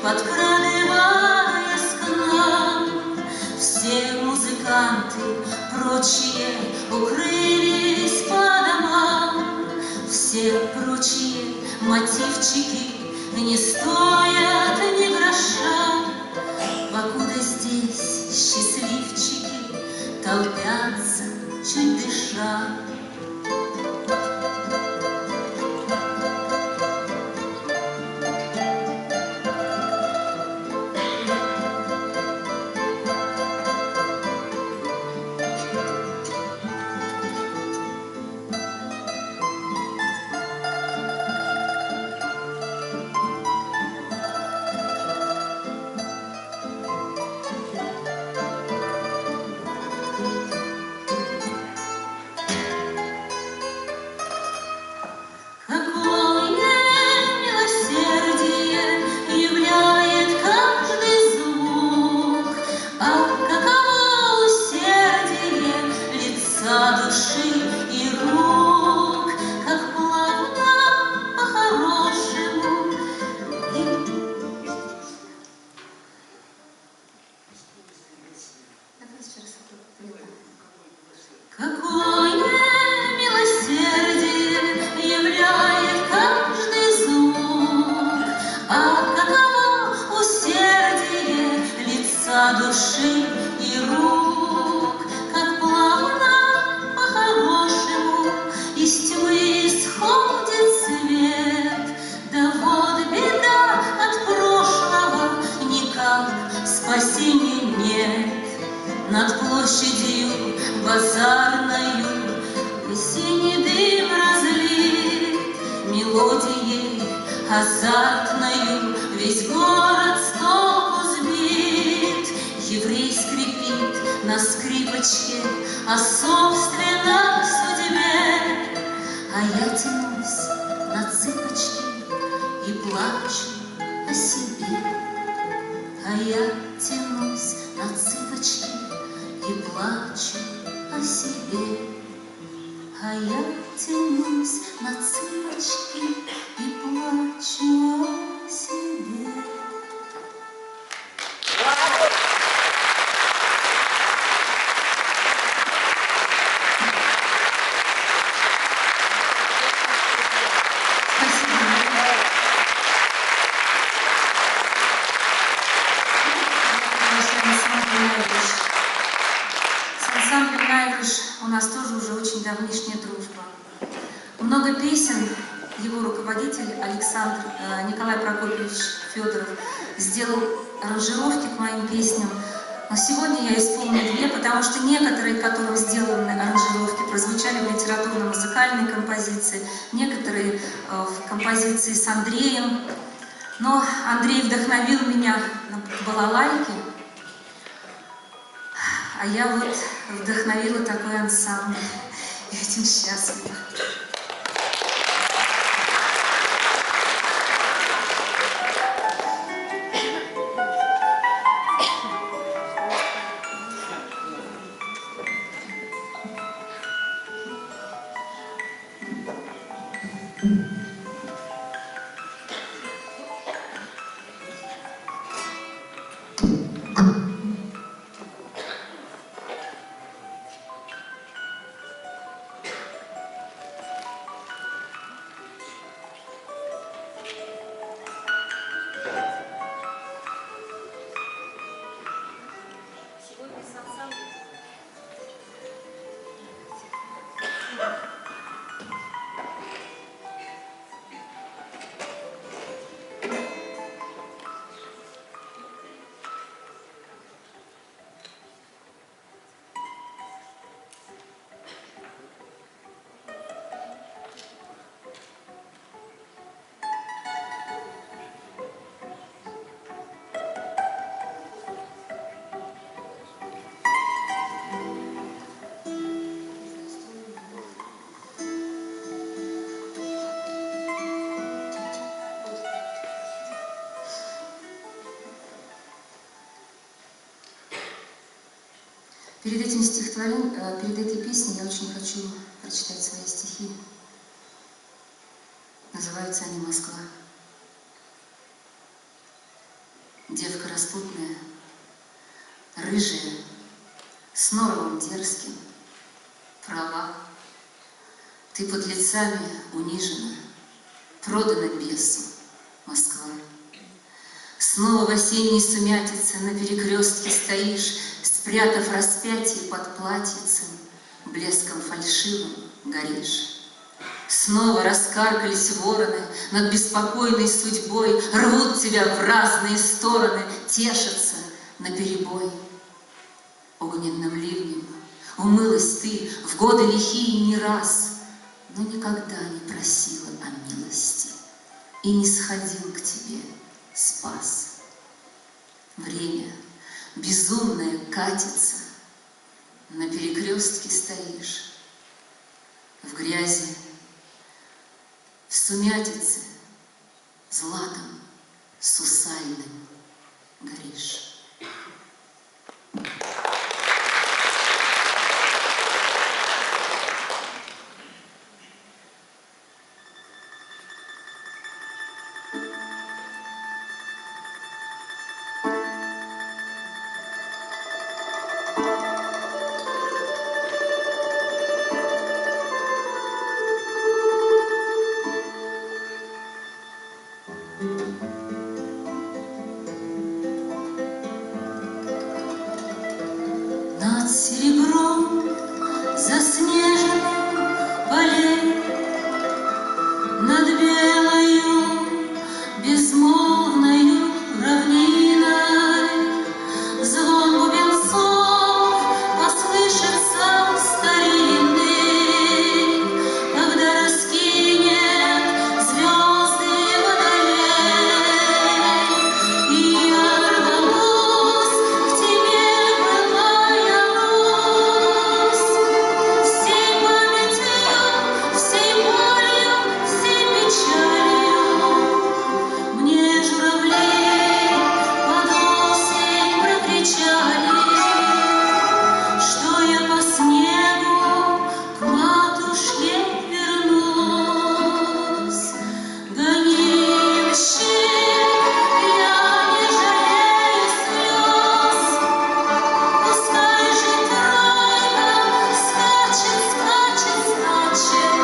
подкрадываясь к нам. Все музыканты прочие укрылись по домам. Все прочие мотивчики не стоят ни гроша, покуда здесь счастливчики толпятся, чуть дыша. Души и рук, как плавно по-хорошему из тьмы исходит свет. Да вот беда от прошлого, никак спасения нет. Над площадью базарною весенний дым разлит, мелодией азартною весь город с толку сбит. Еврей скрипит на скрипочке о собственной судьбе, а я тянусь на цыпочки и плачу о себе. А я тянусь на цыпочки и плачу о себе. А я тянусь на цыпочки и плачу о себе. У нас тоже уже очень давнишняя дружба. Много песен его руководитель Александр Николай Прокопьевич Федоров сделал аранжировки к моим песням. Но сегодня я исполню две, потому что некоторые, которым сделаны аранжировки, прозвучали в литературно-музыкальной композиции, некоторые в композиции с Андреем. Но Андрей вдохновил меня на балалайке, а я вот вдохновила такой ансамбль. И этим счастлива. Перед этим стихотворением, перед этой песней я очень хочу прочитать свои стихи. Называются они «Москва». девка распутная, рыжая, с норовом дерзким, права. Ты под лицами унижена, продана бесу, Москва. Снова в осенней сумятице на перекрестке стоишь, спрятав распятие под платьицем, блеском фальшивым горишь. Снова раскаркались вороны над беспокойной судьбой, рвут тебя в разные стороны, тешатся наперебой. Огненным ливнем умылась ты в годы лихие не раз, но никогда не просила о милости, и не сходил к тебе спас. Время безумное катится, на перекрестке стоишь, в грязи, в сумятице, златом сусальным горишь. Над серебром заснеженных полей, над белою безмолвною равниной звон бубенцов послышится старинный, когда раскинет звезды водолей. И я рванусь к тебе, былая Русь, всей памятью, всей болью, всей печалью. Мне журавли под осень прокричали, что я по снегу к матушке вернусь. Гони мщи, я не жалею слез, пускай же тройка скачет, скачет, скачет.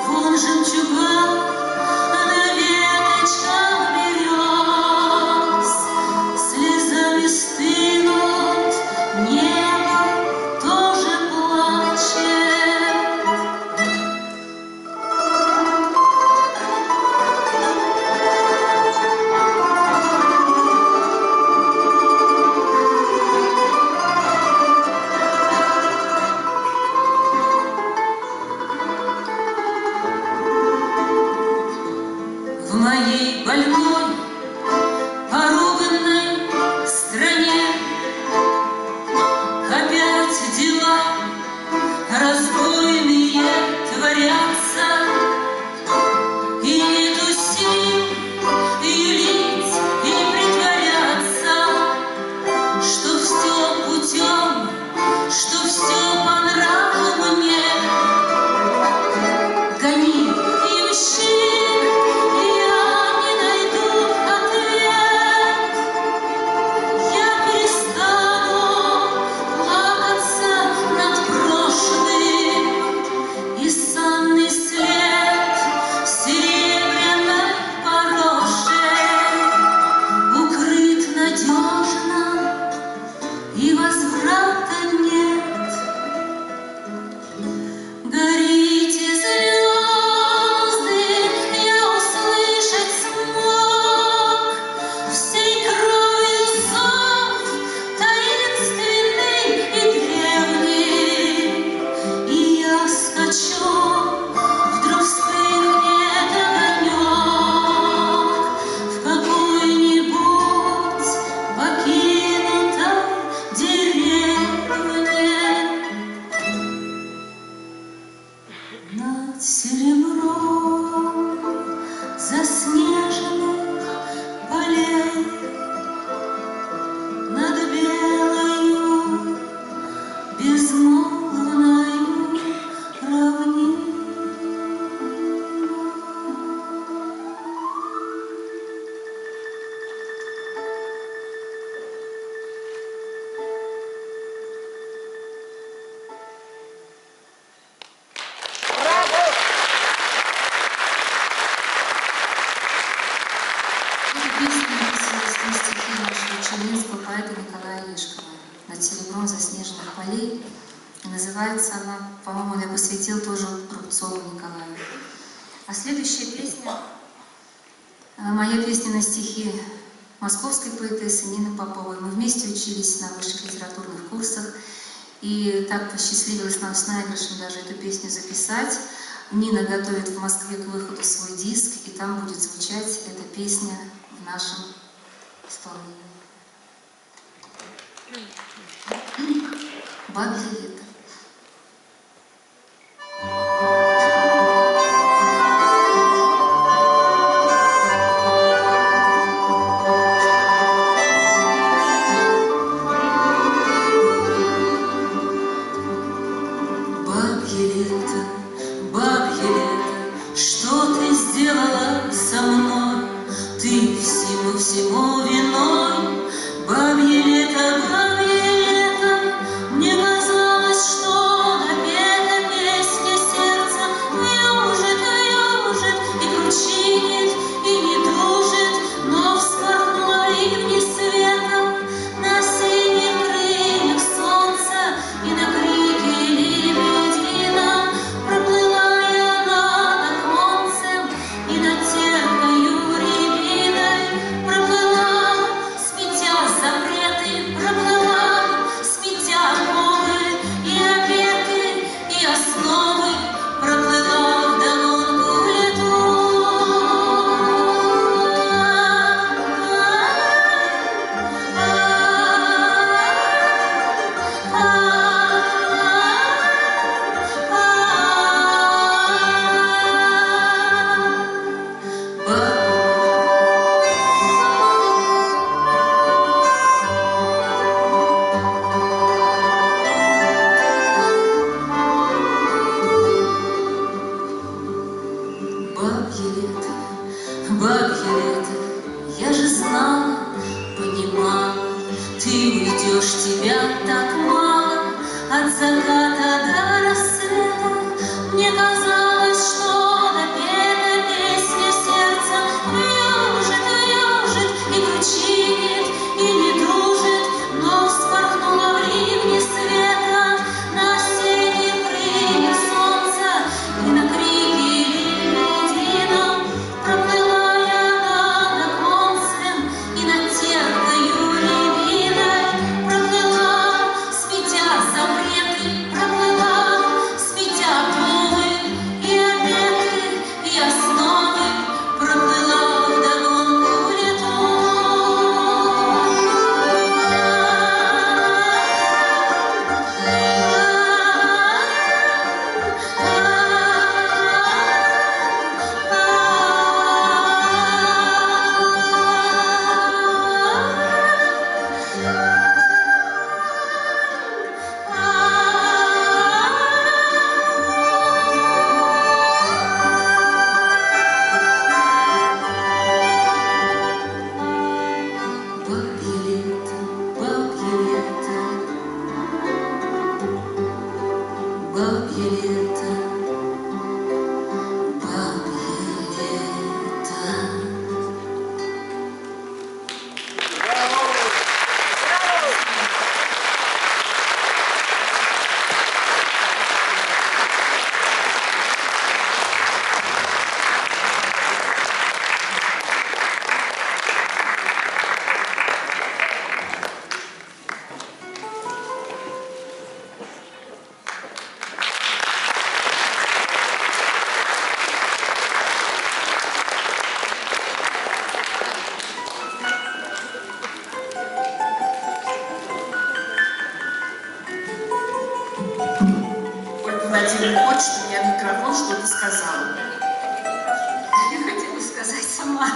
Вон жемчуга на веточках берез, слезами стынут, небо тоже плачет. В моей больной, поруганной стране опять дела разбойные творятся. И нету сил юлить и притворяться, что все путем, что все по нраву мне. Гони и мщи, я не найду ответ. Я перестану плакаться над прошлым, и санный след серебряной порошей укрыт надежно, и возврата нет. Олешкова «Над серебром заснеженных полей». И называется она, по-моему, я посвятил тоже Рубцову Николаю. А следующая песня, моя песня на стихи московской поэтессы Нины Поповой. Мы вместе учились на высших литературных курсах, и так посчастливилось нам с наигрышем даже эту песню записать. Нина готовит в Москве к выходу свой диск, и там будет звучать эта песня в нашем исполнении. «Бабье лето». Всему виной бабье лето, мне казалось, что напета песня сердца вьюжит и кручинит, и не дружит, но вспорхнула в ливне светом на синих крыльях солнца, и на крике лебедином проплыла я над оконцем, и над теркою рябиной проплыла, сметя запреты, проплыла, сметя оковы и обеты, и основы, проплыла вдогонку в лету. Бабье лето, я же знала, понимала, ты уйдешь, тебя так мало, от заката до рассвета. Мне казалось, что напета песня сердца вьюжит и кручинит, и не дружит, но вспорхнула в ливне света на осенних крыльях солнца, и на крике лебедином проплыла я над оконцем, и над теркою рябиной проплыла, сметя запреты, проплыла, сметя оковы и обеты, и основы, проплыла вдогонку в лету. Бабье лето, бабье лето. Владимир хочет, чтобы я в микрофон что-то сказала. Я хотела сказать сама.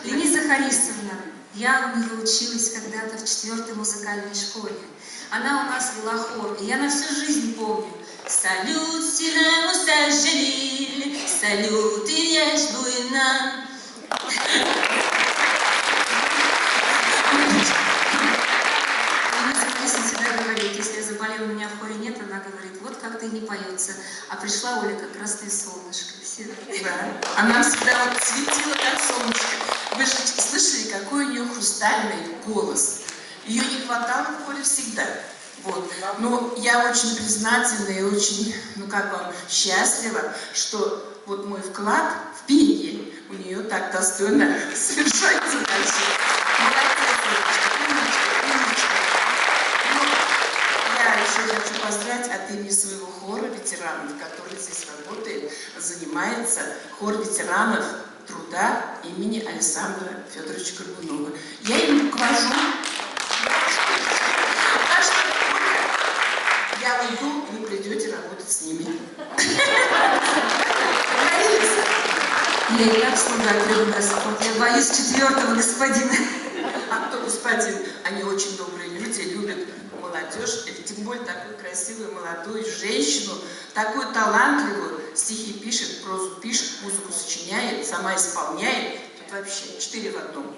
Лениза Харисовна, я у нее училась когда-то в 4-й музыкальной школе. Она у нас вела хор, и я на всю жизнь помню. Салют, силему сажалиль, салют, и ешь буйна. Лениза Харисовна всегда говорит, если я заболела, у меня в хоре нет, она говорит, вот как-то и не поется. А пришла Оля как красное солнышко. Все. Да. Она всегда вот светила, как солнышко. Вы же слышали, какой у нее хрустальный голос. Ее не хватало в хоре всегда. Вот. Но я очень признательна и очень, счастлива, что вот мой вклад в пение у нее так достойно совершается дальше. Молодец, умничка. Ну, я еще хочу поздравить от имени своего хора ветеранов, который здесь работает, занимается, хор ветеранов труда имени Александра Федоровича Горбунова. Я им руковожу. Так что я уйду, вы придете работать с ними. Я и так слуга требую Господь. Я боюсь четвертого господина. А кто господин? Они очень добрые люди, любят молодежь. Это тем более такую красивую молодую женщину, такую талантливую. Стихи пишет, прозу пишет, музыку сочиняет, сама исполняет. Тут вообще 4 в одном.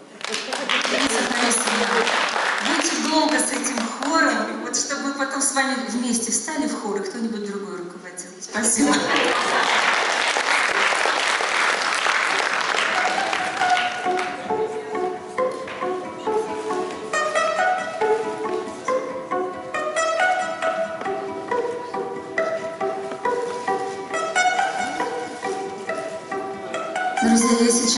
Будьте долго с этим хором, вот чтобы мы потом с вами вместе встали в хор, и кто-нибудь другой руководил. Спасибо.